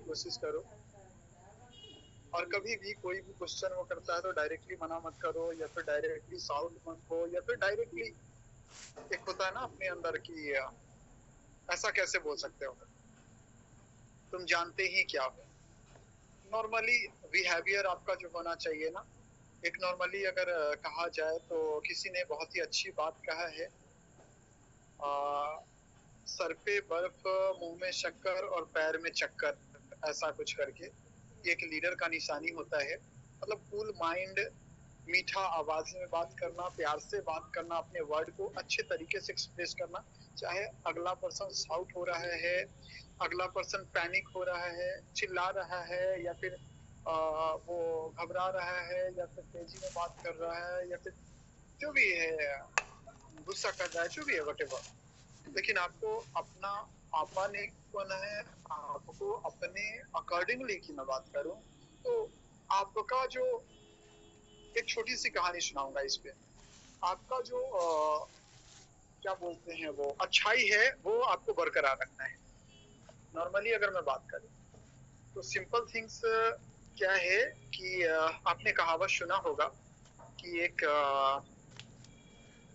कोशिश करो। और कभी भी कोई भी क्वेश्चन वो करता है तो डायरेक्टली मना मत करो, या फिर डायरेक्टली साउट मत हो, या फिर डायरेक्टली एक होता है ना अपने अंदर की ऐसा कैसे बोल सकते हो, तुम जानते ही क्या हो। नॉर्मली बिहेवियर आपका जो होना चाहिए ना, एक नॉर्मली अगर कहा जाए तो किसी ने बहुत ही अच्छी बात कहा है, सर पे बर्फ मुंह में शक्कर और पैर में चक्कर, ऐसा कुछ करके। ये एक लीडर का निशानी होता है। मतलब कूल माइंड, मीठा आवाज में बात करना, प्यार से बात करना, अपने वर्ड को अच्छे तरीके से एक्सप्रेस करना। चाहे अगला पर्सन शाउट हो रहा है, अगला पर्सन पैनिक हो रहा है, चिल्ला रहा है, या फिर वो घबरा रहा है, या फिर तेजी में बात कर रहा है, या फिर जो भी है गुस्सा कर रहा है, जो भी है वटेवर, लेकिन आपको अपना आपा ने बना है, आपको अपने अकॉर्डिंगली की मैं बात करूं तो आपका जो, एक छोटी सी कहानी सुनाऊंगा इस पे। आपका जो क्या बोलते हैं वो अच्छाई है वो आपको बरकरार रखना है। नॉर्मली अगर मैं बात करूं तो सिंपल थिंग्स क्या है कि आपने कहावत सुना होगा कि एक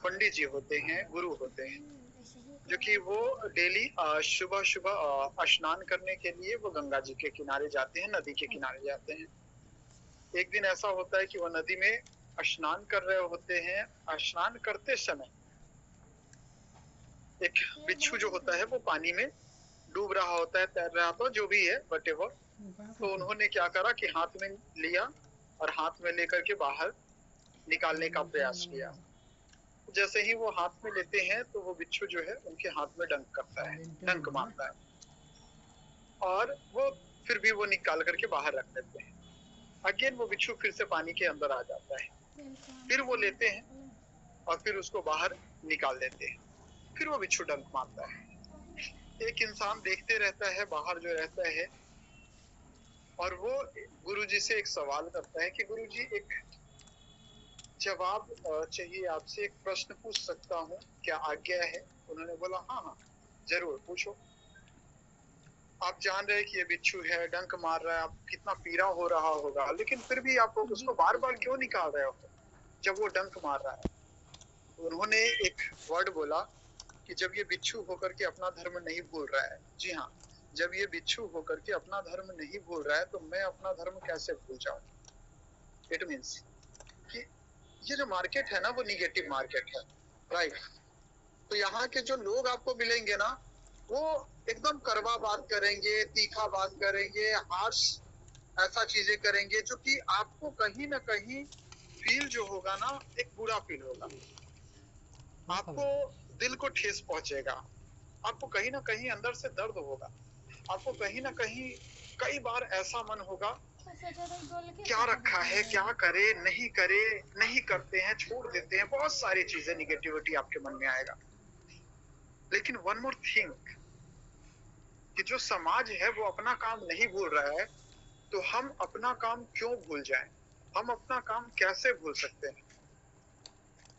पंडित जी होते हैं, गुरु होते हैं, जो कि वो डेली सुबह सुबह स्नान करने के लिए वो गंगा जी के किनारे जाते हैं, नदी के किनारे जाते हैं। एक दिन ऐसा होता है कि वो नदी में स्नान कर रहे होते हैं। स्नान करते समय एक बिच्छू जो होता है वो पानी में डूब रहा होता है, तैर रहा होता है, जो भी है वटेवर। तो उन्होंने क्या करा कि हाथ में लिया और हाथ में लेकर के बाहर निकालने का प्रयास किया। जैसे ही वो हाथ में लेते हैं तो वो बिच्छू जो है उनके हाथ में डंक करता है, डंक मारता है, और वो फिर भी वो निकाल करके बाहर रख देते हैं। अगेन वो बिच्छू फिर से पानी के अंदर आ जाता है, फिर वो लेते हैं और फिर उसको बाहर निकाल देते हैं, फिर वो बिच्छू डंक मारता है। एक इंसान देखते रहता है बाहर जो रहता है, और वो गुरुजी से एक सवाल करता है कि गुरुजी एक जवाब चाहिए आपसे, एक प्रश्न पूछ सकता हूँ, क्या आज्ञा है? उन्होंने बोला हाँ हाँ जरूर पूछो। आप जान रहे हैं कि ये बिच्छू है, डंक मार रहा है, आप कितना पीड़ा हो रहा होगा, लेकिन फिर भी आप उसको बार बार क्यों निकाल रहे हो जब वो डंक मार रहा है? तो उन्होंने एक वर्ड बोला कि जब ये बिच्छू होकर के अपना धर्म नहीं भूल रहा है, जी हाँ, जब ये बिच्छू होकर के अपना धर्म नहीं भूल रहा है तो मैं अपना धर्म कैसे भूल जाऊं। इट मीन्स कि ये जो मार्केट है ना वो निगेटिव मार्केट है, राइट। तो यहाँ के जो लोग आपको मिलेंगे ना वो एकदम कड़वा बात करेंगे, तीखा बात करेंगे, हार्श ऐसा चीजें करेंगे जो कि आपको कहीं ना कहीं फील जो होगा ना, एक बुरा फील होगा, आपको दिल को ठेस पहुंचेगा, आपको कहीं ना कहीं अंदर से दर्द होगा, आपको कहीं ना कहीं कई बार ऐसा मन होगा क्या रखा है, क्या करे नहीं करे, नहीं करते हैं, छोड़ देते हैं, बहुत सारी चीजें निगेटिविटी आपके मन में आएगा। लेकिन वन मोर थिंग कि जो समाज है वो अपना काम नहीं भूल रहा है, तो हम अपना काम क्यों भूल जाएं? हम अपना काम कैसे भूल सकते हैं?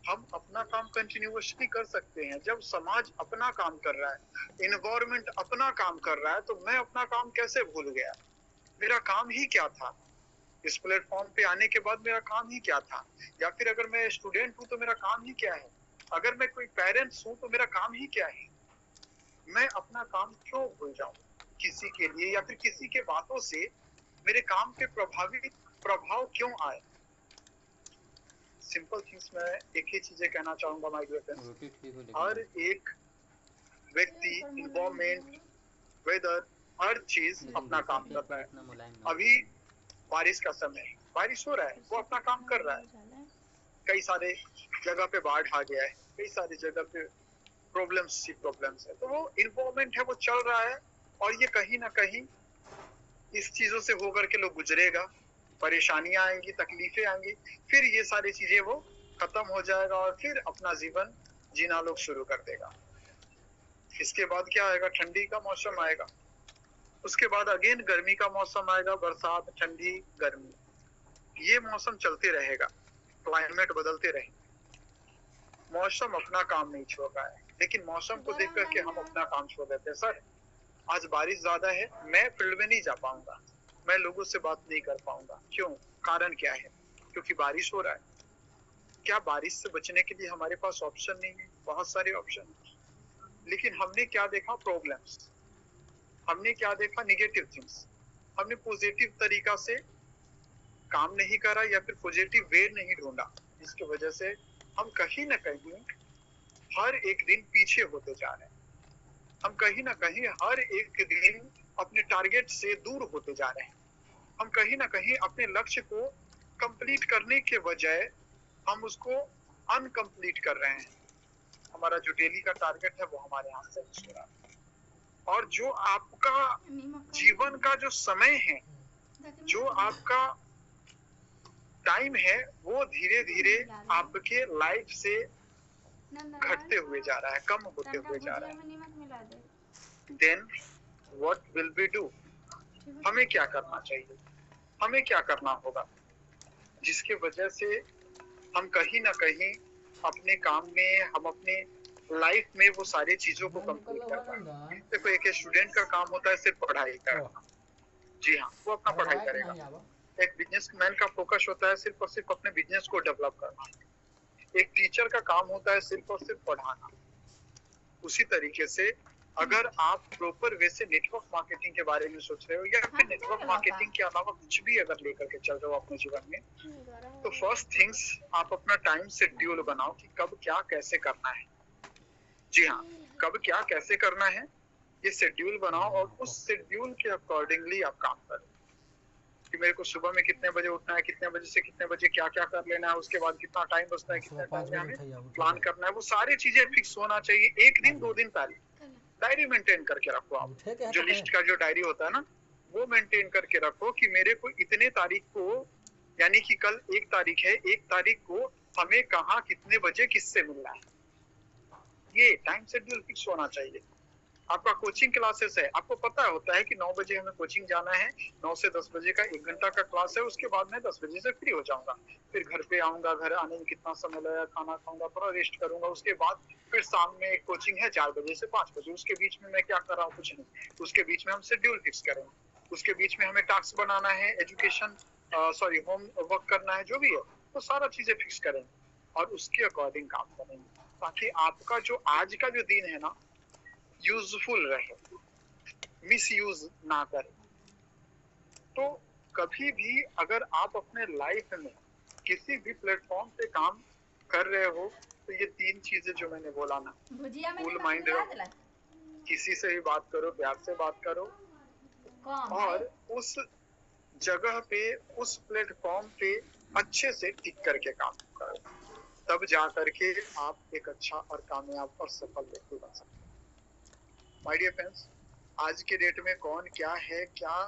हम अपना काम कंटिन्यूअसली कर सकते हैं। जब समाज अपना काम कर रहा है, इन्वायरमेंट अपना काम कर रहा है, तो मैं अपना काम कैसे भूल गया? मेरा काम ही क्या था? इस प्लेटफॉर्म पे आने के बाद मेरा काम ही क्या था? या फिर अगर मैं स्टूडेंट हूं तो मेरा काम ही क्या है? अगर मैं कोई पेरेंट्स हूं तो मेरा काम ही क्या है? मैं अपना काम क्यों भूल जाऊं किसी के लिए, या फिर किसी के बातों से मेरे काम पे प्रभाव क्यों आए? सिंपल थिंग्स में एक ही चीजें कहना चाहूंगा माय डियर फ्रेंड्स, हर एक व्यक्ति, इन्वायरमेंट, वेदर, हर चीज अपना काम कर रहा है। अभी बारिश का समय है, बारिश हो रहा है, वो अपना काम कर रहा है। कई सारे जगह पे बाढ़ आ गया है, कई सारी जगह पे प्रॉब्लम्स है, तो वो इन्वायरमेंट है वो चल रहा है, और ये कहीं ना कहीं इस चीजों से होकर के लोग गुजरेगा, परेशानियां आएंगी, तकलीफें आएंगी, फिर ये सारी चीजें वो खत्म हो जाएगा और फिर अपना जीवन जीना लोग शुरू कर देगा। इसके बाद क्या आएगा? ठंडी का मौसम आएगा, उसके बाद अगेन गर्मी का मौसम आएगा, बरसात, ठंडी, गर्मी, ये मौसम चलते रहेगा, क्लाइमेट बदलते रहेंगे। मौसम अपना काम नहीं छोड़ रहा है, लेकिन मौसम को देख करके हम अपना काम छोड़ देते हैं। सर आज बारिश ज्यादा है, मैं फील्ड में नहीं जा पाऊंगा, मैं लोगों से बात नहीं कर पाऊंगा। क्यों? कारण क्या है? क्योंकि बारिश हो रहा है। क्या बारिश से बचने के लिए हमारे पास ऑप्शन नहीं है? बहुत सारे ऑप्शन है, लेकिन हमने क्या देखा? प्रॉब्लम्स। हमने क्या देखा? Negative things. हमने पॉजिटिव तरीका से काम नहीं करा या फिर पॉजिटिव वे नहीं ढूंढा, जिसकी वजह से हम कहीं ना कहीं हर एक दिन पीछे होते जा रहे हैं। हम कहीं ना कहीं हर एक दिन अपने टारगेट से दूर होते जा रहे हैं। हम कहीं ना कहीं अपने लक्ष्य को कंप्लीट करने के बजाय हम उसको अनकंप्लीट कर रहे हैं। हमारा जो डेली का टारगेट है वो हमारे हाथ से मिस हो रहा है। और जो आपका जीवन का जो समय है, जो आपका टाइम है, वो धीरे धीरे आपके लाइफ से घटते हुए जा रहा है, कम होते हुए जा रहा है। Then what will we do? हमें क्या करना चाहिए? हमें क्या करना होगा जिसके वजह से हम कहीं ना कहीं अपने काम में, हम अपने लाइफ में वो सारी चीजों को कंप्लीट कर पाए। देखो, एक स्टूडेंट का काम होता है सिर्फ पढ़ाई करना। जी हाँ, वो अपना पढ़ाई करेगा। एक बिजनेसमैन का फोकस होता है सिर्फ और सिर्फ अपने बिजनेस को डेवलप करना। एक टीचर का काम होता है सिर्फ और सिर्फ पढ़ाना। उसी तरीके से अगर आप प्रॉपर वे से नेटवर्क मार्केटिंग के बारे में सोच रहे हो या फिर नेटवर्क मार्केटिंग के अलावा कुछ भी अगर लेकर के चल रहे हो अपने जीवन में, तो फर्स्ट थिंग्स आप अपना टाइम शेड्यूल बनाओ कि कब क्या कैसे करना है। जी हाँ, कब क्या कैसे करना है ये शेड्यूल बनाओ और उस शेड्यूल के अकॉर्डिंगली आप काम करो कि मेरे को सुबह में कितने बजे उठना है, कितने बजे से कितने बजे क्या क्या कर लेना है, उसके बाद कितना टाइम बचता है, कितने टाइम में हमें प्लान करना है, वो सारी चीजें फिक्स होना चाहिए। एक दिन 2 दिन पहले डायरी मेंटेन करके रखो। आप जो लिस्ट का जो डायरी होता है ना, वो मेंटेन करके रखो कि मेरे को इतने तारीख को, यानी कि कल 1 तारीख है, 1 तारीख को हमें कहाँ कितने बजे किससे मिलना है, ये टाइम शेड्यूल फिक्स होना चाहिए। आपका कोचिंग क्लासेस है, आपको पता होता है कि 9 बजे हमें कोचिंग जाना है, 9 से 10 बजे का 1 घंटा का क्लास है, उसके बाद मैं 10 बजे से फ्री हो जाऊंगा। फिर घर पे आऊंगा, घर आने में कितना समय लगेगा, खाना खाऊंगा, थोड़ा रेस्ट करूंगा, उसके बाद फिर शाम में एक कोचिंग है 4 बजे से 5 बजे, उसके बीच में मैं क्या कर रहा हूँ? कुछ नहीं। उसके बीच में हम शेड्यूल फिक्स करेंगे। उसके बीच में हमें टास्क बनाना है, एजुकेशन होम वर्क करना है, जो भी है वो सारा चीजें फिक्स करेंगे और उसके अकॉर्डिंग काम करेंगे, ताकि आपका जो आज का जो दिन है ना, यूजफुल रहे, मिस यूज ना करें। तो कभी भी अगर आप अपने लाइफ में किसी भी प्लेटफॉर्म पे काम कर रहे हो, तो ये 3 चीजें जो मैंने बोला ना, कूल माइंड रहो, किसी से भी बात करो, प्यार से बात करो, और उस जगह पे, उस प्लेटफॉर्म पे अच्छे से टिक करके काम करो, तब जा करके आप एक अच्छा और कामयाब और सफल व्यक्ति बन सकते हैं। माय डियर फ्रेंड्स, आज के डेट में कौन क्या है, क्या,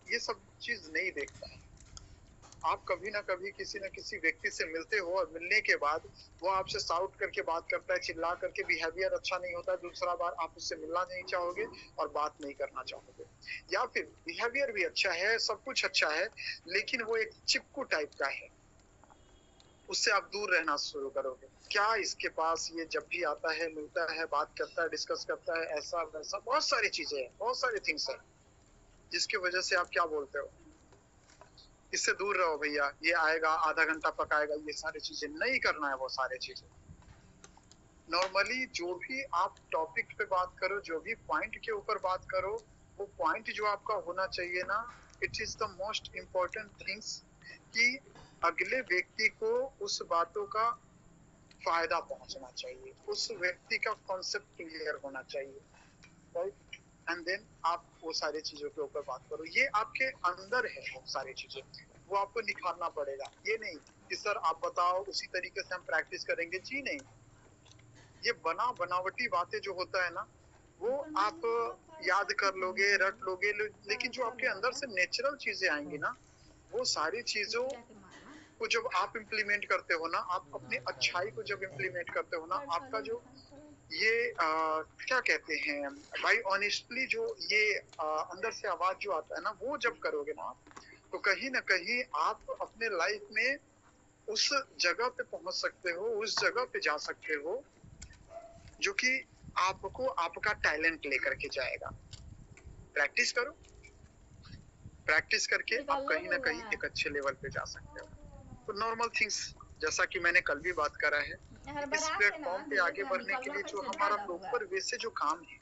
ये सब चीज नहीं देखता है। आप कभी ना कभी किसी न किसी व्यक्ति से मिलते हो और मिलने के बाद वो आपसे शाउट करके बात करता है, चिल्ला करके, बिहेवियर अच्छा नहीं होता है, दूसरा बार आप उससे मिलना नहीं चाहोगे और बात नहीं करना चाहोगे। या फिर बिहेवियर भी अच्छा है, सब कुछ अच्छा है, लेकिन वो एक चिपकू टाइप का है, उससे आप दूर रहना शुरू करोगे। क्या इसके पास, ये जब भी आता है, मिलता है, बात करता है, डिस्कस करता है, ऐसा वैसा, बहुत सारी चीजें हैं, बहुत सारी थिंग्स है, जिसकी वजह से आप क्या बोलते हो, इससे दूर रहो भैया, ये आएगा आधा घंटा पकाएगा, ये सारी चीजें नहीं करना है। वो सारी चीजें नॉर्मली जो भी आप टॉपिक पे बात करो, जो भी पॉइंट के ऊपर बात करो, वो पॉइंट जो आपका होना चाहिए ना, it is the most important things, कि अगले व्यक्ति को उस बातों का फायदा पहुंचना चाहिए, उस व्यक्ति का कॉन्सेप्ट क्लियर होना चाहिए, राइट? एंड देन आप वो सारी चीजों के ऊपर बात करो। ये आपके अंदर है, वो सारी चीजें, वो आपको निखारना पड़ेगा। ये नहीं कि सर आप बताओ उसी तरीके से हम प्रैक्टिस करेंगे, जी नहीं। ये बनावटी बातें जो होता है ना, वो आप याद कर लोगे, रट लोगे, लेकिन जो आपके अंदर से नेचुरल चीजें आएंगी ना, वो सारी चीजों को जब आप इम्प्लीमेंट करते हो ना, आप अपनी अच्छाई को जब इम्प्लीमेंट करते हो ना, आपका जो ये क्या कहते हैं भाई, ऑनेस्टली जो ये अंदर से आवाज जो आता है ना, वो जब करोगे ना, तो कहीं ना कहीं आप अपने लाइफ में उस जगह पे पहुंच सकते हो, उस जगह पे जा सकते हो जो कि आपको आपका टैलेंट लेकर के जाएगा। प्रैक्टिस करो, प्रैक्टिस करके आप कहीं ना कहीं एक अच्छे लेवल पे जा सकते हो। तो नॉर्मल थिंग्स, जैसा कि मैंने कल भी बात करा है, इस प्लेटफॉर्म पे आगे बढ़ने के लिए जो हमारा प्रॉपर वे से जो काम है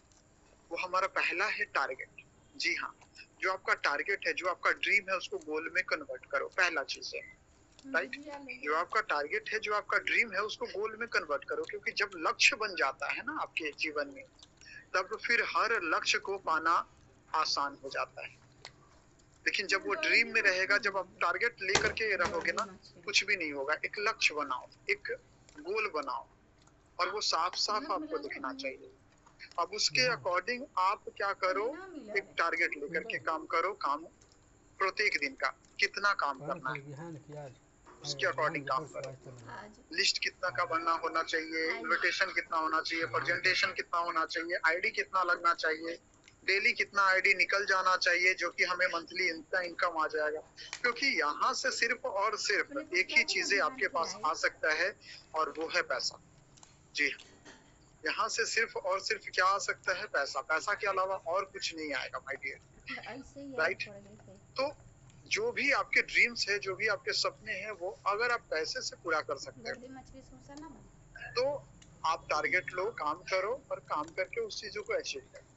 वो हमारा पहला है टारगेट। जी हाँ, जो आपका टारगेट है, जो आपका ड्रीम है, उसको गोल में कन्वर्ट करो, पहला चीज है। राइट, जो आपका टारगेट है, जो आपका ड्रीम है, उसको गोल में कन्वर्ट करो, क्योंकि जब लक्ष्य बन जाता है ना आपके जीवन में, तब फिर हर लक्ष्य को पाना आसान हो जाता है। लेकिन जब वो ड्रीम में रहेगा, जब आप टारगेट लेकर के रहोगे ना, कुछ भी नहीं होगा। एक लक्ष्य बनाओ, एक गोल बनाओ, और वो साफ साफ आपको दिखना चाहिए। अब उसके अकॉर्डिंग आप क्या करो, एक टारगेट लेकर के काम करो। काम प्रत्येक दिन का कितना काम करना है, उसके अकॉर्डिंग काम करो। लिस्ट कितना का बनना होना चाहिए, इन्विटेशन कितना होना चाहिए, प्रेजेंटेशन कितना होना चाहिए, आईडी कितना लगना चाहिए, डेली कितना आईडी निकल जाना चाहिए, जो कि हमें मंथली इतना इनकम आ जाएगा। क्योंकि यहाँ से सिर्फ और सिर्फ एक ही चीजें आपके पास आ सकता है, और वो है पैसा। जी, यहाँ से सिर्फ और सिर्फ क्या आ सकता है, पैसा। पैसा के अलावा और कुछ नहीं आएगा माय डियर। राइट, तो जो भी आपके ड्रीम्स है, जो भी आपके सपने हैं, वो अगर आप पैसे से पूरा कर सकते हो, तो आप टारगेट लो, काम करो, और काम करके उस चीजों को अचीव करो।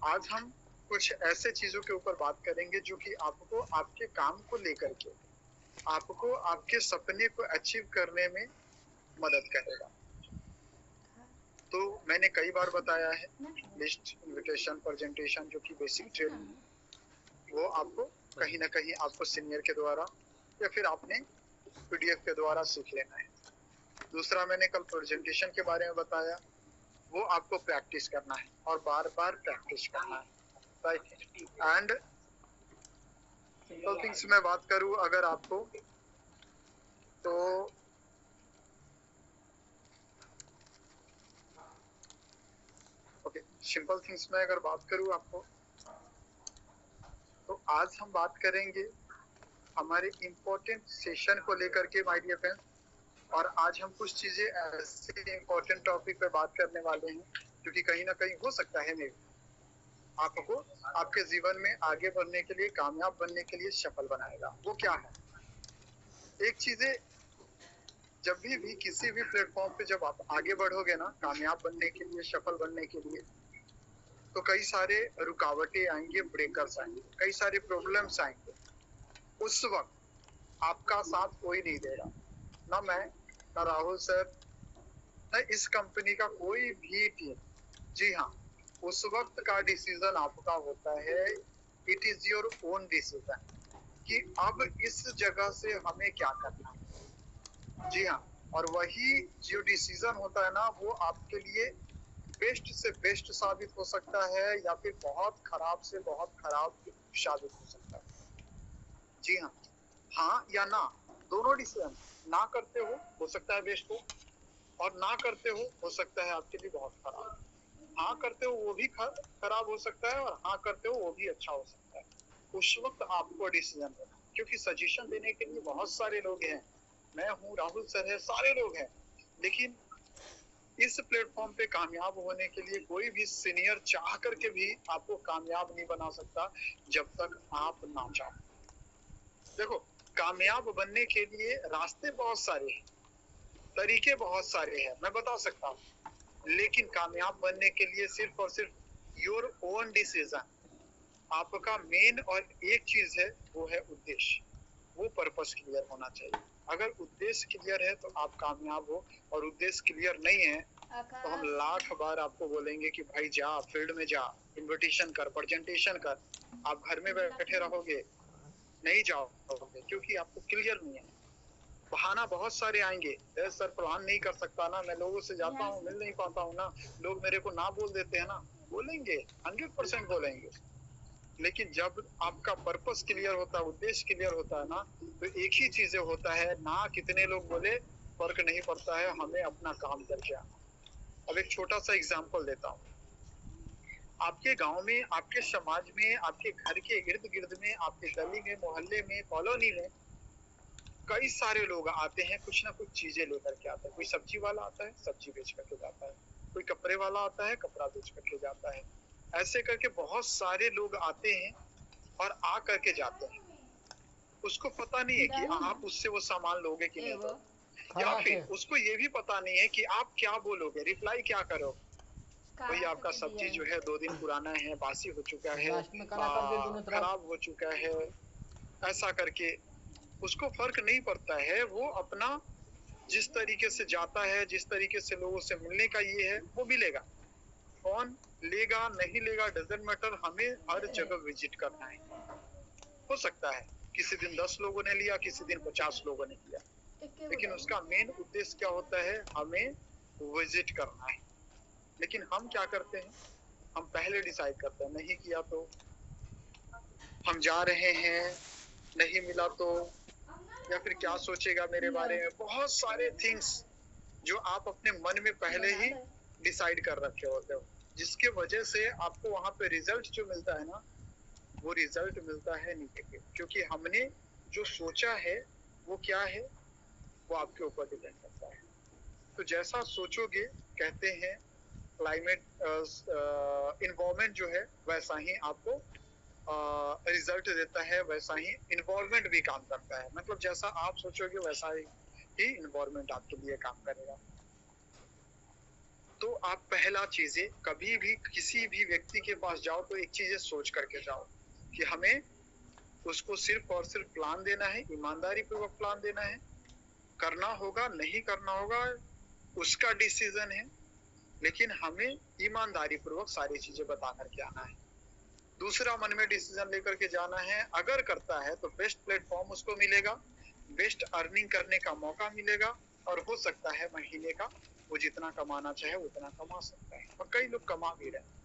आज हम कुछ ऐसे चीजों के ऊपर बात करेंगे जो कि आपको आपके काम को लेकर के, आपको आपके सपने को अचीव करने में मदद करेगा। तो मैंने कई बार बताया है, लिस्ट, इन्विटेशन, प्रेजेंटेशन, जो कि बेसिक ट्रेनिंग, वो आपको कहीं ना कहीं आपको सीनियर के द्वारा या फिर आपने पीडीएफ के द्वारा सीख लेना है। दूसरा, मैंने कल प्रेजेंटेशन के बारे में बताया, वो आपको प्रैक्टिस करना है और बार बार प्रैक्टिस करना है। राइट, एंड सिंपल थिंग्स में बात करूं अगर आपको, तो ओके, सिंपल थिंग्स में अगर बात करूं आपको, तो आज हम बात करेंगे हमारे इम्पोर्टेंट सेशन को लेकर के माय डियर फ्रेंड्स। और आज हम कुछ चीजें ऐसे इम्पोर्टेंट टॉपिक पे बात करने वाले हैं, क्योंकि कहीं ना कहीं हो सकता है मेरे आपको आपके जीवन में आगे बढ़ने के लिए, कामयाब बनने के लिए सफल बनाएगा। वो क्या है? एक चीजें, जब भी किसी भी प्लेटफॉर्म पे जब आप आगे बढ़ोगे ना, कामयाब बनने के लिए, सफल बनने के लिए, तो कई सारे रुकावटें आएंगे, ब्रेकर्स आएंगे, कई सारे प्रॉब्लम्स आएंगे। उस वक्त आपका साथ कोई नहीं देगा, ना मैं, ना राहुल सर, न इस कंपनी का कोई भी टीम। जी हाँ, उस वक्त का डिसीजन आपका होता है। It is your own decision कि अब इस जगह से हमें क्या करना है। जी हाँ, और वही जो डिसीजन होता है ना, वो आपके लिए बेस्ट से बेस्ट साबित हो सकता है, या फिर बहुत खराब से बहुत खराब साबित हो सकता है। जी हाँ, हाँ या ना, दोनों डिसीजन। ना करते हो सकता है बेस्ट हो, और ना करते हो सकता है आपके लिए बहुत खराब। हाँ करते हो वो भी खराब हो सकता है, और हाँ करते हो वो भी अच्छा हो सकता है। उस वक्त आपको डिसीजन लेना है, क्योंकि सजेशन देने के लिए बहुत सारे लोग हैं। मैं हूँ, राहुल सर है, सारे लोग हैं, लेकिन इस प्लेटफॉर्म पे कामयाब होने के लिए कोई भी सीनियर चाह करके भी आपको कामयाब नहीं बना सकता, जब तक आप ना चाहो। देखो, कामयाब बनने के लिए रास्ते बहुत सारे हैं, तरीके बहुत सारे हैं, मैं बता सकता हूँ, लेकिन कामयाब बनने के लिए सिर्फ और सिर्फ योर ओन डिसीजन, आपका मेन और एक चीज है, वो है उद्देश्य। वो पर्पस क्लियर होना चाहिए। अगर उद्देश्य क्लियर है तो आप कामयाब हो, और उद्देश्य क्लियर नहीं है तो हम लाख बार आपको बोलेंगे कि भाई जा, फील्ड में जा, इन्विटेशन कर, प्रेजेंटेशन कर। आप घर में बैठे रहोगे, नहीं जाओगे, क्योंकि आपको क्लियर नहीं है। बहाना बहुत सारे आएंगे, सर प्लान नहीं कर सकता ना, मैं लोगों से जाता हूँ, मिल नहीं पाता हूँ ना, लोग मेरे को ना बोल देते हैं ना। बोलेंगे, 100% बोलेंगे, लेकिन जब आपका पर्पस क्लियर होता है, उद्देश्य क्लियर होता है ना, तो एक ही चीजें होता है ना, कितने लोग बोले फर्क नहीं पड़ता है, हमें अपना काम करके आना। अब एक छोटा सा एग्जांपल देता हूँ। आपके गांव में, आपके समाज में, आपके घर के इर्द गिर्द में, आपके गली में, मोहल्ले में, कॉलोनी में कई सारे लोग आते हैं, कुछ ना कुछ चीजें लेकर के आते हैं। कोई सब्जी वाला आता है, सब्जी बेच करके जाता है। कोई कपड़े वाला आता है, कपड़ा बेच करके जाता है। ऐसे करके बहुत सारे लोग आते हैं और आ करके जाते हैं। उसको पता नहीं है कि आप उससे वो सामान लोगे कि नहीं, या फिर उसको ये भी पता नहीं है कि आप क्या बोलोगे, रिप्लाई क्या करोगे। भाई आपका सब्जी जो है 2 दिन पुराना है, बासी हो चुका है, खराब हो चुका है, ऐसा करके उसको फर्क नहीं पड़ता है। वो अपना जिस तरीके से जाता है, जिस तरीके से लोगों से मिलने का ये है, वो मिलेगा। कौन लेगा नहीं लेगा डजंट मैटर, हमें हर जगह विजिट करना है। हो सकता है किसी दिन 10 लोगों ने लिया, किसी दिन 50 लोगों ने लिया, लेकिन उसका मेन उद्देश्य क्या होता है, हमें विजिट करना है। लेकिन हम क्या करते हैं, हम पहले डिसाइड करते हैं, नहीं किया तो हम जा रहे हैं, नहीं मिला तो, या फिर क्या सोचेगा मेरे बारे में, बहुत सारे थिंग्स जो आप अपने मन में पहले ही डिसाइड कर रखे होते हो, जिसके वजह से आपको वहां पे रिजल्ट जो मिलता है ना, वो रिजल्ट मिलता है निगेटिव, क्योंकि हमने जो सोचा है वो क्या है, वो आपके ऊपर डिपेंड करता है। तो जैसा सोचोगे, कहते हैं क्लाइमेट इन्वायरमेंट जो है वैसा ही आपको रिजल्ट देता है, वैसा ही इन्वायरमेंट भी काम करता है। मतलब जैसा आप सोचोगे वैसा ही इन्वायरमेंट आपके लिए काम करेगा। तो आप पहला चीजें कभी भी किसी भी व्यक्ति के पास जाओ तो एक चीजें सोच करके जाओ कि हमें उसको सिर्फ और सिर्फ प्लान देना है, ईमानदारी पूर्वक प्लान देना है, करना होगा नहीं करना होगा उसका डिसीजन है, लेकिन हमें ईमानदारी पूर्वक सारी चीजें बता करके आना है। दूसरा, मन में डिसीजन लेकर के जाना है, अगर करता है तो बेस्ट प्लेटफॉर्म उसको मिलेगा, बेस्ट अर्निंग करने का मौका मिलेगा, और हो सकता है महीने का वो जितना कमाना चाहे उतना कमा सकता है, और कई लोग कमा भी रहे हैं।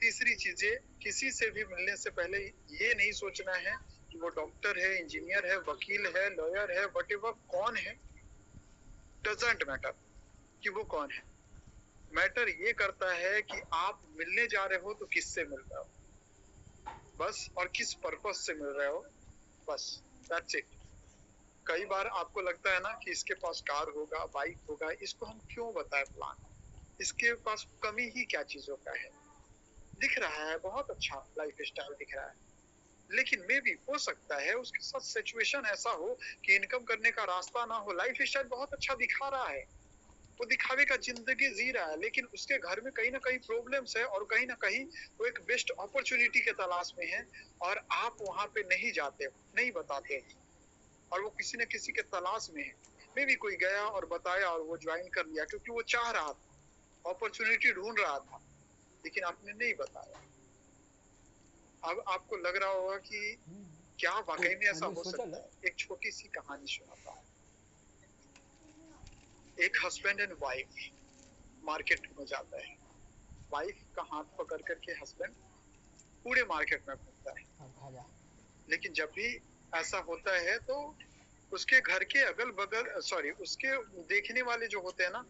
तीसरी चीजें, किसी से भी मिलने से पहले ये नहीं सोचना है कि वो डॉक्टर है, इंजीनियर है, वकील है, लॉयर है, व्हाटएवर कौन है, डजंट मैटर कि वो कौन है। मैटर ये करता है कि आप मिलने जा रहे हो तो किससे मिल रहे हो, बस, और किस पर्पस से मिल रहे हो, बस, दैट्स इट। कई बार आपको लगता है ना कि इसके पास कार होगा, बाइक होगा, इसको हम क्यों बताएं प्लान, इसके पास कमी ही क्या चीजों का है, दिख रहा है बहुत अच्छा लाइफ स्टाइल दिख रहा है, लेकिन मे भी हो सकता है उसके साथ सिचुएशन ऐसा हो कि इनकम करने का रास्ता ना हो। लाइफ स्टाइल बहुत अच्छा दिखा रहा है, वो दिखावे का जिंदगी जी रहा है, लेकिन उसके घर में कहीं ना कहीं प्रॉब्लम्स है, और कहीं ना कहीं वो एक बेस्ट अपॉर्चुनिटी के तलाश में है, और आप वहां पे नहीं जाते, नहीं बताते, और वो किसी न किसी के तलाश में है। मे भी कोई गया और बताया और वो ज्वाइन कर लिया, क्योंकि वो चाह रहा था, अपॉर्चुनिटी ढूंढ रहा था, लेकिन आपने नहीं बताया। अब आपको लग रहा होगा कि क्या वाकई में ऐसा हो सकता है। एक छोटी सी कहानी सुनाता हूँ। एक हस्बैंड एंड वाइफ मार्केट में जाता है, वाइफ का हाथ पकड़ करके हस्बैंड पूरे मार्केट में घूमता है, लेकिन जब भी ऐसा होता है तो उसके घर के अगल बगल, सॉरी, उसके देखने वाले जो होते हैं ना,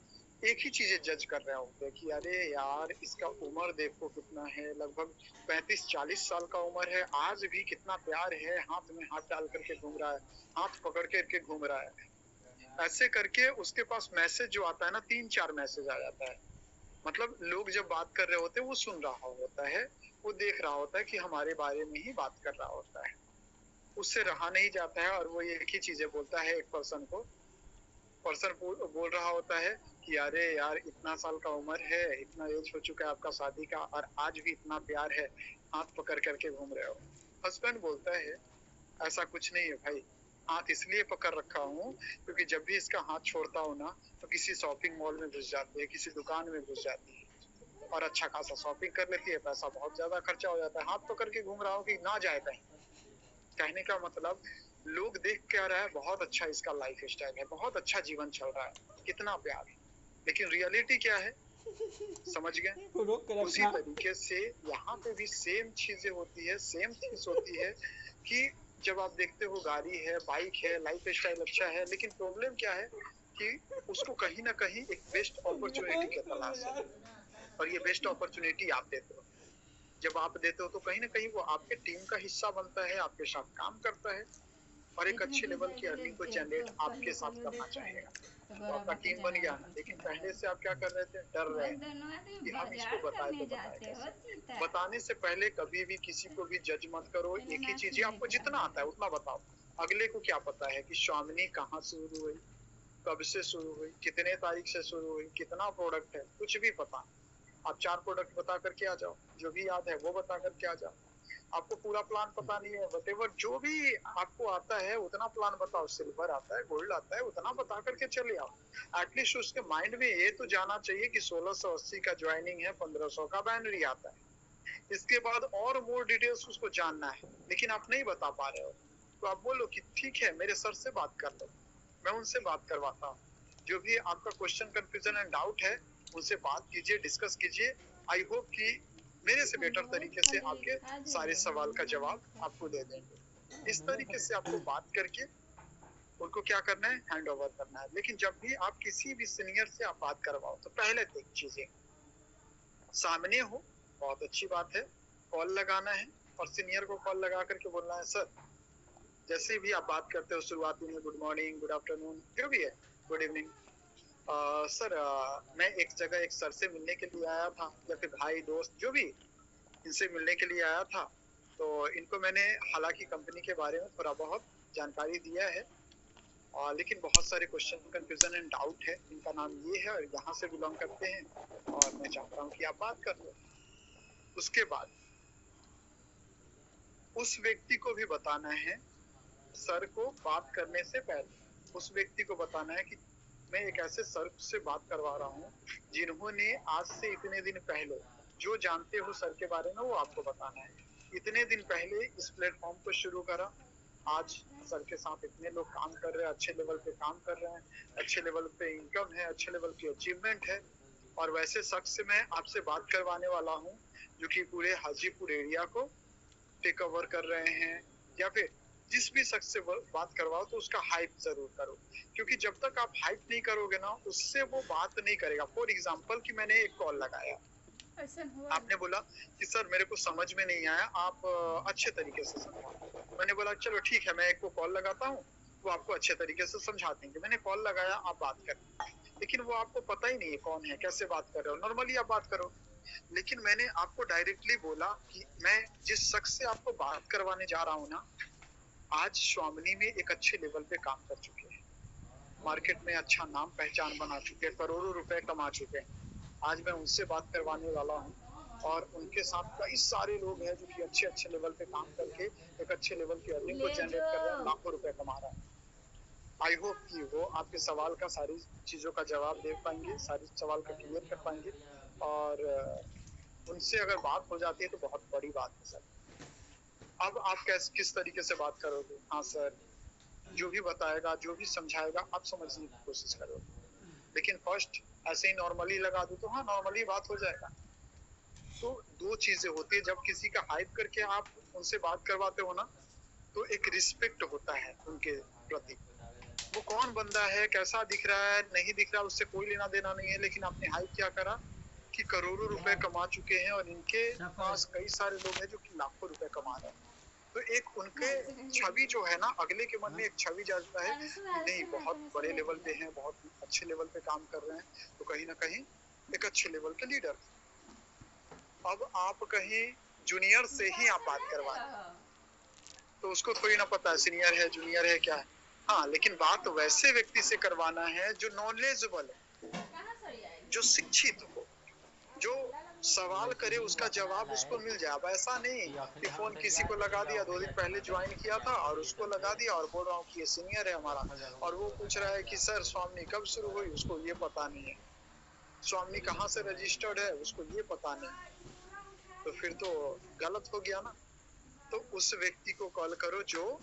एक ही चीजें जज कर रहे होते हैं कि अरे यार इसका उम्र देखो कितना है, लगभग 35-40 साल का उम्र है, आज भी कितना प्यार है, हाथ में हाथ डाल करके घूम रहा है, हाथ पकड़ करके घूम रहा है। ऐसे करके उसके पास मैसेज जो आता है ना, 3-4 मैसेज आ जाता है। मतलब लोग जब बात कर रहे होते हैं वो सुन रहा होता है, वो देख रहा होता है कि हमारे बारे में ही बात कर रहा होता है, उससे रहा नहीं जाता है, और वो एक ही चीजें बोलता है एक पर्सन को। पर्सन बोल रहा होता है कि अरे यार इतना साल का उम्र है, इतना एज हो चुका है आपका शादी का, और आज भी इतना प्यार है, हाथ पकड़ करके घूम रहे हो। हस्बैंड बोलता है ऐसा कुछ नहीं है भाई, हाथ इसलिए पकड़ रखा हूँ क्योंकि जब भी इसका हाथ छोड़ता हूँ ना तो किसी शॉपिंग मॉल में घुस जाती है, किसी दुकान में घुस जाती है, और अच्छा खासा शॉपिंग कर लेती है, पैसा बहुत ज्यादा खर्चा हो जाता है, हाथ पकड़ के घूम रहा हूँ कि ना जाए कहीं। कहने का मतलब, लोग देख क्या रहा है, बहुत अच्छा इसका लाइफ स्टाइल है, बहुत अच्छा जीवन चल रहा है, कितना प्यार है, लेकिन रियलिटी क्या है, समझ गए। उसी तरीके से यहाँ पे भी सेम चीजें होती है, सेम चीज होती है कि जब आप देखते हो गाड़ी है, बाइक है, लाइफ स्टाइल अच्छा है, लेकिन प्रॉब्लम क्या है कि उसको कहीं ना कहीं एक बेस्ट अपॉर्चुनिटी के तलाश है, और ये बेस्ट अपॉर्चुनिटी आप देते हो। जब आप देते हो तो कहीं ना कहीं वो आपके टीम का हिस्सा बनता है, आपके साथ काम करता है, और एक अच्छे लेवल की अर्निंग को जनरेट आपके साथ करना चाहेगा। तो आपका टीम बन गया ना, लेकिन पहले से आप क्या कर रहे थे, डर रहे थे कि हम इसको बताए तो बताए कैसे। बताने से पहले कभी भी किसी को भी जज मत करो। एक ही चीज, आपको जितना आता है उतना बताओ। अगले को क्या पता है कि स्वामिनी कहाँ से शुरू हुई, कब से शुरू हुई, कितने तारीख से शुरू हुई, कितना प्रोडक्ट है, कुछ भी पता। आप 4 प्रोडक्ट बता करके आ जाओ, जो भी याद है वो बता करके आ जाओ। आपको पूरा प्लान पता नहीं है, वटेवर जो भी आपको आता है उतना प्लान बताओ। सिल्वर आता है, गोल्ड आता है, उतना बता करके चले आओ। एटलीस्ट उसके माइंड में ये तो जाना चाहिए कि 1680 का ज्वाइनिंग है, 1500 का बैनरी आता है। इसके बाद और मोर डिटेल्स उसको जानना है, लेकिन आप नहीं बता पा रहे हो। तो आप बोलो कि ठीक है, मेरे सर से बात कर लो, मैं उनसे बात करवाता हूँ। जो भी आपका क्वेश्चन, कंफ्यूजन एंड डाउट है, उनसे बात कीजिए, डिस्कस कीजिए। आई होप कि मेरे से बेटर तरीके से आपके सारे सवाल का जवाब आपको दे देंगे। इस तरीके से आपको बात करके उनको क्या करना है, हैंड ओवर करना है। लेकिन जब भी आप किसी भी सीनियर से आप बात करवाओ तो पहले 3 चीजें, सामने हो, बहुत अच्छी बात है, कॉल लगाना है और सीनियर को कॉल लगा करके बोलना है, सर जैसे भी आप बात करते हो शुरुआती में, गुड मॉर्निंग, गुड आफ्टरनून, जो भी है, गुड इवनिंग, सर मैं एक जगह एक सर से मिलने के लिए आया था, या फिर भाई दोस्त जो भी, इनसे मिलने के लिए आया था। तो इनको मैंने हालांकि कंपनी के बारे में थोड़ा बहुत जानकारी दिया है, लेकिन बहुत सारे क्वेश्चन, कंफ्यूजन एंड डाउट है। इनका नाम ये है और यहाँ से बिलोंग करते हैं, और मैं चाहता हूँ कि आप बात कर लो। उसके बाद उस व्यक्ति को भी बताना है, सर को बात करने से पहले उस व्यक्ति को बताना है कि मैं एक ऐसे सर से बात करवा रहा हूँ जिन्होंने आज से इतने दिन पहले, जो जानते हो सर के बारे में वो आपको बताना है, इतने दिन पहले इस प्लेटफॉर्म को शुरू करा, आज सर के साथ इतने लोग काम कर रहे हैं, अच्छे लेवल पे काम कर रहे हैं, अच्छे लेवल पे इनकम है, अच्छे लेवल की अचीवमेंट है। और वैसे शख्स से मैं आपसे बात करवाने वाला हूँ जो कि पूरे हाजीपुर एरिया को टेक ओवर कर रहे हैं। या फिर जिस भी शख्स से बात करवाओ तो उसका हाइप जरूर करो, क्योंकि जब तक आप हाइप नहीं करोगे ना, उससे वो बात नहीं करेगा। फॉर एग्जांपल कि मैंने एक कॉल लगाया, आपने बोला कि सर मेरे को समझ में नहीं आया, आप अच्छे तरीके से समझाओ। मैंने बोला चलो ठीक है, मैं एक को कॉल लगाता हूँ, वो आपको अच्छे तरीके से समझा देंगे। मैंने कॉल लगाया, आप बात करें, लेकिन वो आपको पता ही नहीं है कौन है, कैसे बात कर रहे हो, नॉर्मली आप बात करो। लेकिन मैंने आपको डायरेक्टली बोला कि मैं जिस शख्स से आपको बात करवाने जा रहा हूँ ना, आज स्वामिनी में एक अच्छे लेवल पे काम कर चुके हैं, मार्केट में अच्छा नाम पहचान बना चुके हैं, करोड़ों रुपए कमा चुके हैं। आज मैं उनसे बात करवाने वाला हूँ, और उनके साथ कई सारे लोग हैं जो कि अच्छे अच्छे लेवल पे काम करके एक अच्छे लेवल की अर्निंग को जनरेट कर रहे हैं, लाखों रुपए कमा रहे हैं। आई होप कि वो आपके सवाल का, सारी चीजों का जवाब दे पाएंगे, सारी सवाल का क्लियर कर पाएंगे। और उनसे अगर बात हो जाती है तो बहुत बड़ी बात है सर। अब आप किस तरीके से बात करोगे? हाँ सर, जो भी बताएगा, जो भी समझाएगा, आप समझने की कोशिश करो। लेकिन फर्स्ट ऐसे ही नॉर्मली लगा दो तो हाँ, नॉर्मली बात हो जाएगा। तो 2 चीजें होती है, जब किसी का हाइप करके आप उनसे बात करवाते हो ना, तो एक रिस्पेक्ट होता है उनके प्रति। वो कौन बंदा है, कैसा दिख रहा है, नहीं दिख रहा, उससे कोई लेना देना नहीं है। लेकिन आपने हाइप क्या करा कि करोड़ों रुपए कमा चुके हैं, और इनके पास कई सारे लोग हैं जो कि लाखों रुपए कमा रहे हैं। तो एक उनके छवि जो है ना, अगले के मन में एक छवि जाता है कि नहीं, बहुत बड़े लेवल पे हैं, बहुत अच्छे लेवल पे काम कर रहे हैं, तो कहीं ना कहीं एक अच्छे लेवल के लीडर। अब आप कहीं जूनियर से ही आप बात करवा रहे हैं, तो उसको थोड़ी ना पता है सीनियर है जूनियर है क्या है। हाँ, लेकिन बात वैसे व्यक्ति से करवाना है जो नॉलेजेबल है, जो शिक्षित हो, जो सवाल करे उसका जवाब उसको मिल जाए। अब ऐसा नहीं कि फोन किसी को लगा दिया, 2 दिन पहले ज्वाइन किया था और उसको लगा दिया और बोल रहा हूँ कि ये सीनियर है हमारा, और वो पूछ रहा है कि सर स्वामिनी कब शुरू हुई, उसको ये पता नहीं है। स्वामिनी कहाँ से रजिस्टर्ड है, उसको ये पता नहीं। तो फिर तो गलत हो गया ना। तो उस व्यक्ति को कॉल करो जो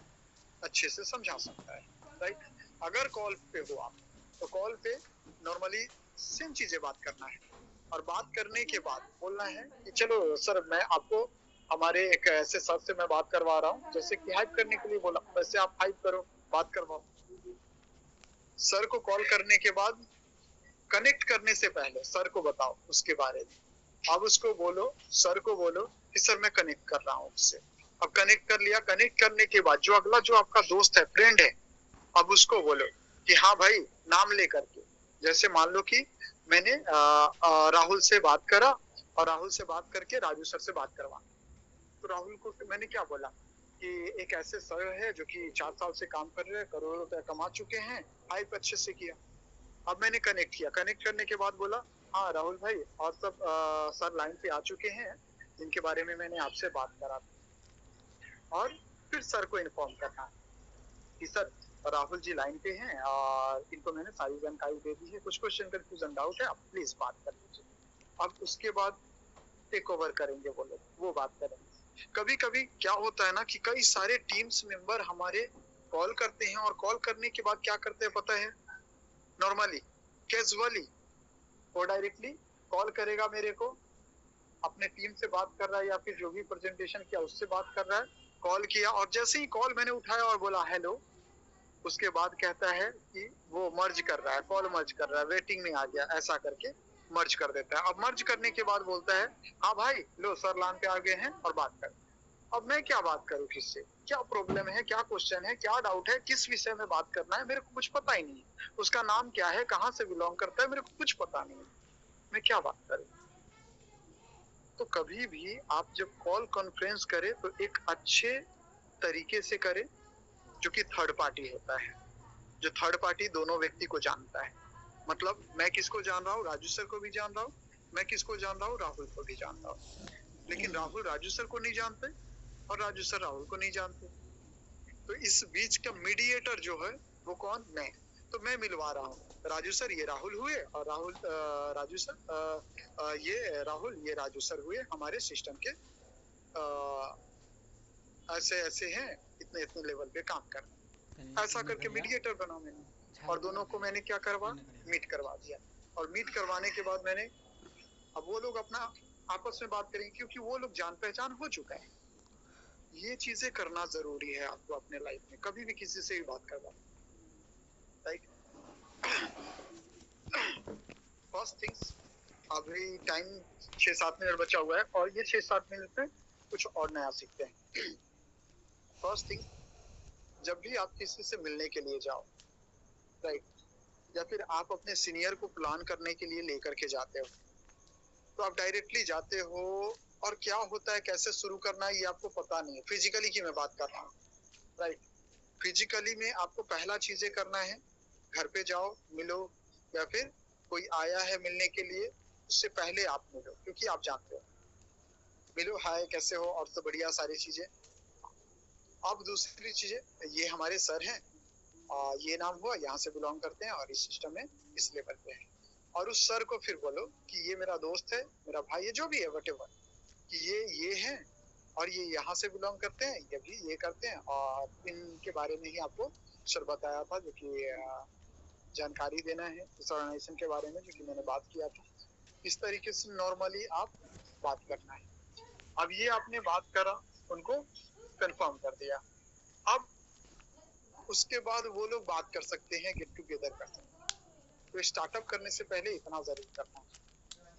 अच्छे से समझा सकता है, राइट। अगर कॉल पे हो आप, तो कॉल पे नॉर्मली सेम चीजें बात करना है, और बात करने के बाद बोलना है कि चलो सर, मैं आपको हमारे एक ऐसे सर से मैं बात करवा रहा हूँ, जैसे कि हाइप करने के लिए बोला, वैसे आप हाइप करो, बात करवाओ। सर को कॉल करने के बाद, कनेक्ट करने से पहले सर को बताओ उसके बारे में। अब उसको बोलो, सर को बोलो कि सर मैं कनेक्ट कर रहा हूँ उससे, अब कनेक्ट कर लिया, कनेक्ट करने के बाद जो अगला जो आपका दोस्त है, फ्रेंड है, अब उसको बोलो कि हाँ भाई नाम लेकर के, जैसे मान लो कि मैंने राहुल से बात करा और राहुल से बात करके राजू सर से बात करवा, तो राहुल को मैंने क्या बोला कि एक ऐसे सर है जो कि 4 साल से काम कर रहे हैं, करोड़ों रुपया कमा चुके हैं, हाइप अच्छे से किया। अब मैंने कनेक्ट किया, कनेक्ट करने के बाद बोला हाँ राहुल भाई और सब सर लाइन पे आ चुके हैं जिनके बारे में मैंने आपसे बात करा था। और फिर सर को इन्फॉर्म करना कि सर राहुल जी लाइन पे हैं और इनको मैंने सारी जानकारी दे दी है, कुछ क्वेश्चन कंफ्यूजन डाउट है, आप प्लीज बात कर लीजिए। अब उसके बाद टेक ओवर करेंगे वो लोग, वो बात करेंगे। कभी कभी क्या होता है ना कि कई सारे टीम्स मेंबर हमारे कॉल करते हैं और कॉल करने के बाद क्या करते हैं पता है, नॉर्मली कैजुअली वो डायरेक्टली कॉल करेगा मेरे को, अपने टीम से बात कर रहा है या फिर जो भी प्रेजेंटेशन किया उससे बात कर रहा है, कॉल किया और जैसे ही कॉल मैंने उठाया और बोला हेलो, उसके बाद कहता है कि वो मर्ज कर रहा है, कॉल मर्ज कर रहा है, वेटिंग में आ गया, ऐसा करके मर्ज कर देता है। अब मर्ज करने के बाद बोलता है हाँ भाई लो सर लाइन पे आ गए हैं और बात कर। अब मैं क्या बात करूं किससे, क्या प्रॉब्लम है, क्या क्वेश्चन है, क्या डाउट है, किस विषय में बात करना है, मेरे को कुछ पता ही नहीं है, उसका नाम क्या है, कहाँ से बिलोंग करता है, मेरे को कुछ पता नहीं है, मैं क्या बात करूं। तो कभी भी आप जब कॉल कॉन्फ्रेंस करें तो एक अच्छे तरीके से करें, जो कि थर्ड पार्टी होता है, जो थर्ड पार्टी दोनों व्यक्ति को जानता है। मतलब मैं किसको जान रहा हूँ, राजू सर को भी जान रहा हूँ, मैं किसको जान रहा हूँ, राहुल को भी जान रहा हूँ, लेकिन राहुल राजू सर को नहीं जानते और राजू सर राहुल को नहीं जानते। तो इस बीच का मीडिएटर जो है वो कौन, मैं। तो मैं मिलवा रहा हूँ, राजू सर ये राहुल हुए और राहुल राजू सर ये राहुल ये राजू सर हुए, हमारे सिस्टम के ऐसे ऐसे हैं, इतने इतने लेवल पे काम कर, ऐसा करके मीडिएटर बना मैंने। और दोनों को मैंने क्या करवा, मीट करवा दिया। और मीट करवाने के बाद मैंने, अब वो लोग अपना आपस में बात करेंगे क्योंकि वो लोग जान पहचान हो चुका है। ये चीजें करना जरूरी है आपको अपने लाइफ में, कभी भी किसी से भी बात करवा, राइट। फर्स्ट थिंग्स, अभी टाइम 6-7 मिनट बचा हुआ है और ये 6-7 मिनट में कुछ और नया सीखते हैं। फर्स्ट थिंग, जब भी आप किसी से मिलने के लिए जाओ, राइट, या फिर आप अपने सीनियर को प्लान करने के लिए लेकर के जाते हो, तो आप डायरेक्टली जाते हो और क्या होता है, कैसे शुरू करना है ये आपको पता नहीं है। फिजिकली की मैं बात कर रहा हूँ, राइट। फिजिकली में आपको पहला चीजें करना है, घर पे जाओ मिलो, या फिर कोई आया है मिलने के लिए उससे पहले आप मिलो, क्योंकि आप जानते हो, मिलो, हाय कैसे हो और तो बढ़िया सारी चीजें। अब दूसरी चीजें, ये हमारे सर हैं, ये नाम हुआ, यहाँ से बिलोंग करते हैं और इस सिस्टम में इस लेवल पे है। और उस सर को फिर बोलो कि ये मेरा दोस्त है, मेरा भाई है, जो भी है व्हाटएवर, कि ये है और ये यहाँ से बिलोंग करते हैं, ये भी ये करते हैं, और इनके बारे में ही आपको सर बताया था, जो कि जानकारी देना है इस ऑर्गेनाइजेशन के बारे में, जो कि मैंने बात किया था। इस तरीके से नॉर्मली आप बात करना है। अब ये आपने बात करा, उनको कंफर्म कर दिया, अब उसके बाद वो लोग बात कर सकते हैं, गेट टुगेदर कर सकते हैं। तो स्टार्टअप करने से पहले इतना जरूर करना है,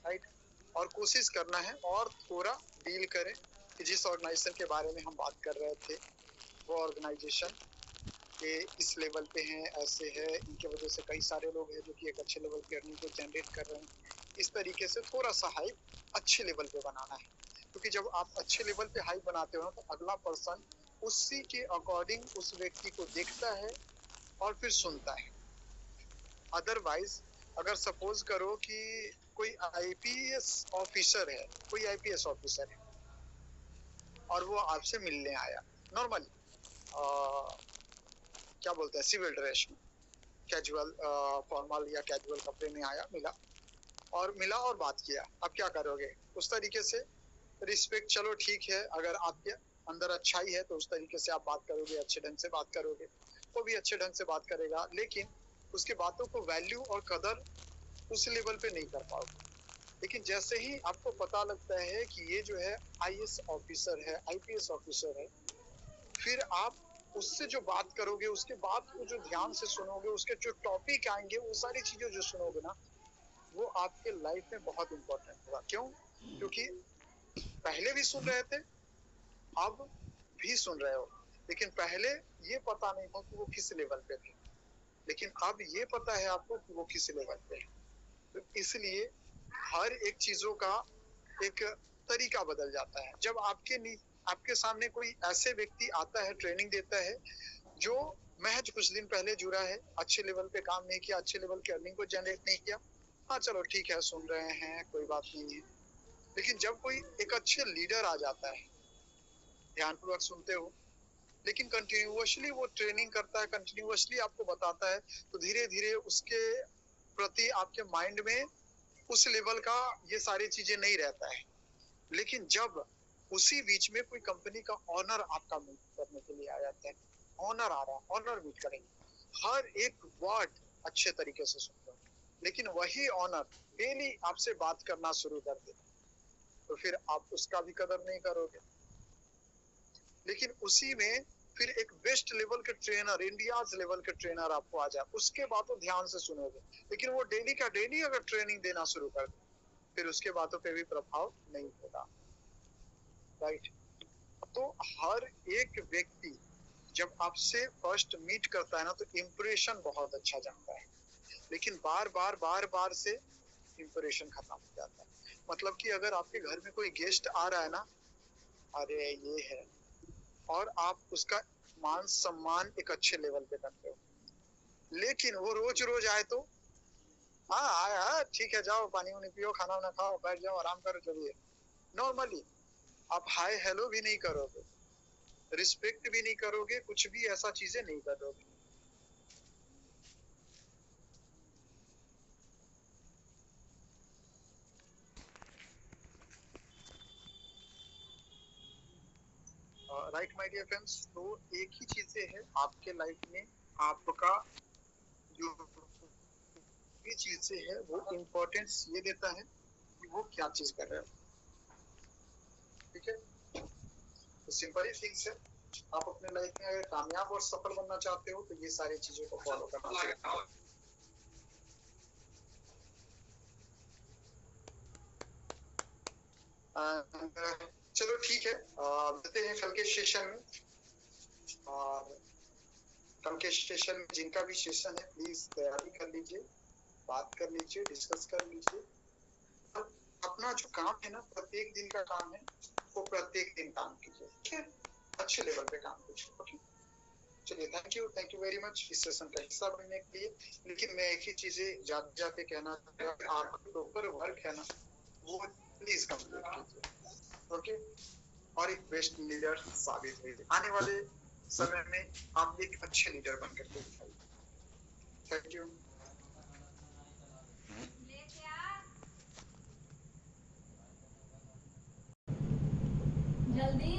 राइट। और कोशिश करना है और थोड़ा डील करें कि जिस ऑर्गेनाइजेशन के बारे में हम बात कर रहे थे, वो ऑर्गेनाइजेशन के इस लेवल पे हैं, ऐसे है, इनके वजह से कई सारे लोग हैं जो कि एक अच्छे लेवल पे अर्निंग को जनरेट कर रहे हैं। इस तरीके से थोड़ा सा हाइप अच्छे लेवल पे बनाना है, क्योंकि जब आप अच्छे लेवल पे हाइप बनाते हो तो अगला पर्सन उसी के अकॉर्डिंग उस व्यक्ति को देखता है और फिर सुनता है। अदरवाइज अगर सपोज करो कि कोई आईपीएस ऑफिसर है, कोई आईपीएस ऑफिसर है और वो आपसे मिलने आया नॉर्मली, क्या बोलते हैं, सिविल ड्रेस में, कैजुअल फॉर्मल या कैजुअल कपड़े में आया, मिला और बात किया, अब क्या करोगे उस तरीके से। रिस्पेक्ट, चलो ठीक है, अगर आपके अंदर अच्छाई है तो उस तरीके से आप बात करोगे, अच्छे ढंग से बात करोगे, वो भी अच्छे ढंग से बात करेगा, लेकिन उसकी बातों को वैल्यू और कदर उस लेवल पे नहीं कर पाओगे। लेकिन जैसे ही आपको पता लगता है कि ये जो है आईएएस ऑफिसर है, आईपीएस ऑफिसर है, फिर आप उससे जो बात करोगे, उसके बात को जो ध्यान से सुनोगे, उसके जो टॉपिक आएंगे, वो सारी चीजें जो सुनोगे ना, वो आपके लाइफ में बहुत इंपॉर्टेंट होगा। क्यों? क्योंकि पहले भी सुन रहे थे, अब भी सुन रहे हो, लेकिन पहले ये पता नहीं था कि वो किस लेवल पे थे, लेकिन अब ये पता है आपको कि वो किस लेवल पे है। तो इसलिए हर एक चीजों का एक तरीका बदल जाता है। जब आपके सामने कोई ऐसे व्यक्ति आता है, ट्रेनिंग देता है, जो महज कुछ दिन पहले जुड़ा है, अच्छे लेवल पे काम नहीं किया, अच्छे लेवल की अर्निंग को जनरेट नहीं किया, हाँ चलो ठीक है, सुन रहे हैं, कोई बात नहीं है। लेकिन जब कोई एक अच्छे लीडर आ जाता है, ध्यानपूर्वक सुनते हो, लेकिन कंटिन्यूअसली वो ट्रेनिंग करता है, कंटिन्यूअसली आपको बताता है, तो धीरे धीरे उसके प्रति आपके माइंड में उस लेवल का ये सारी चीजें नहीं रहता है। लेकिन जब उसी बीच में कोई कंपनी का ऑनर आपका मीट करने के लिए आ जाता है, ऑनर आ रहा है, ऑनर मीट करेंगे, हर एक वर्ड अच्छे तरीके से सुनते हो, लेकिन वही ऑनर डेली आपसे बात करना शुरू कर दे, तो फिर आप उसका भी कदर नहीं करोगे। लेकिन उसी में फिर एक बेस्ट लेवल के ट्रेनर, इंडिया लेवल के ट्रेनर आपको आ जाए, उसके बातों ध्यान से सुनोगे। लेकिन वो डेली का डेली अगर ट्रेनिंग देना शुरू कर दे, फिर उसके बातों पे भी प्रभाव नहीं होगा, राइट। तो हर एक व्यक्ति जब आपसे फर्स्ट मीट करता है ना, तो इम्प्रेशन बहुत अच्छा जाता है, लेकिन बार बार से इम्प्रेशन खत्म हो जाता है। मतलब कि अगर आपके घर में कोई गेस्ट आ रहा है ना, अरे ये है, और आप उसका मान सम्मान एक अच्छे लेवल पे करते हो, लेकिन वो रोज रोज आए तो हाँ आया, ठीक है, जाओ पानी वानी पियो, खाना वाना खाओ, बैठ जाओ, आराम करो, चलिए, नॉर्मली आप हाय हेलो भी नहीं करोगे, रिस्पेक्ट भी नहीं करोगे, कुछ भी ऐसा चीजें नहीं करोगे। राइट माय डियर फ्रेंड्स, तो एक ही चीजें है आपके लाइफ में, आपका जो भी चीजें है वो इम्पोर्टेंस ये देता है कि वो क्या चीज कर रहे हो, ठीक है। तो सिंपल ही थिंग्स है, आप अपने लाइफ में अगर कामयाब और सफल बनना चाहते हो तो ये सारी चीजों को फॉलो करना चाहिए। चलो ठीक है, मिलते हैं कल के सेशन में। और कल के सेशन में जिनका भी सेशन है, प्लीज तैयारी कर लीजिए, बात कर लीजिए, डिस्कस कर लीजिए। अपना जो काम है ना, प्रत्येक दिन का काम है, वो प्रत्येक दिन काम कीजिए, ठीक है, अच्छे लेवल पे काम कीजिए, ओके। चलिए, थैंक यू वेरी मच इस सेशन का हिस्सा बनने के लिए। लेकिन मैं एक ही चीजें जाते जाते कहना चाहूँगा, आपका प्रॉपर वर्क है ना, वो प्लीज कंप्लीट कीजिए, ओके। और एक बेस्ट लीडर साबित हुई, आने वाले समय में आप एक अच्छे लीडर बनकर के दिखाइए। Thank you. जल्दी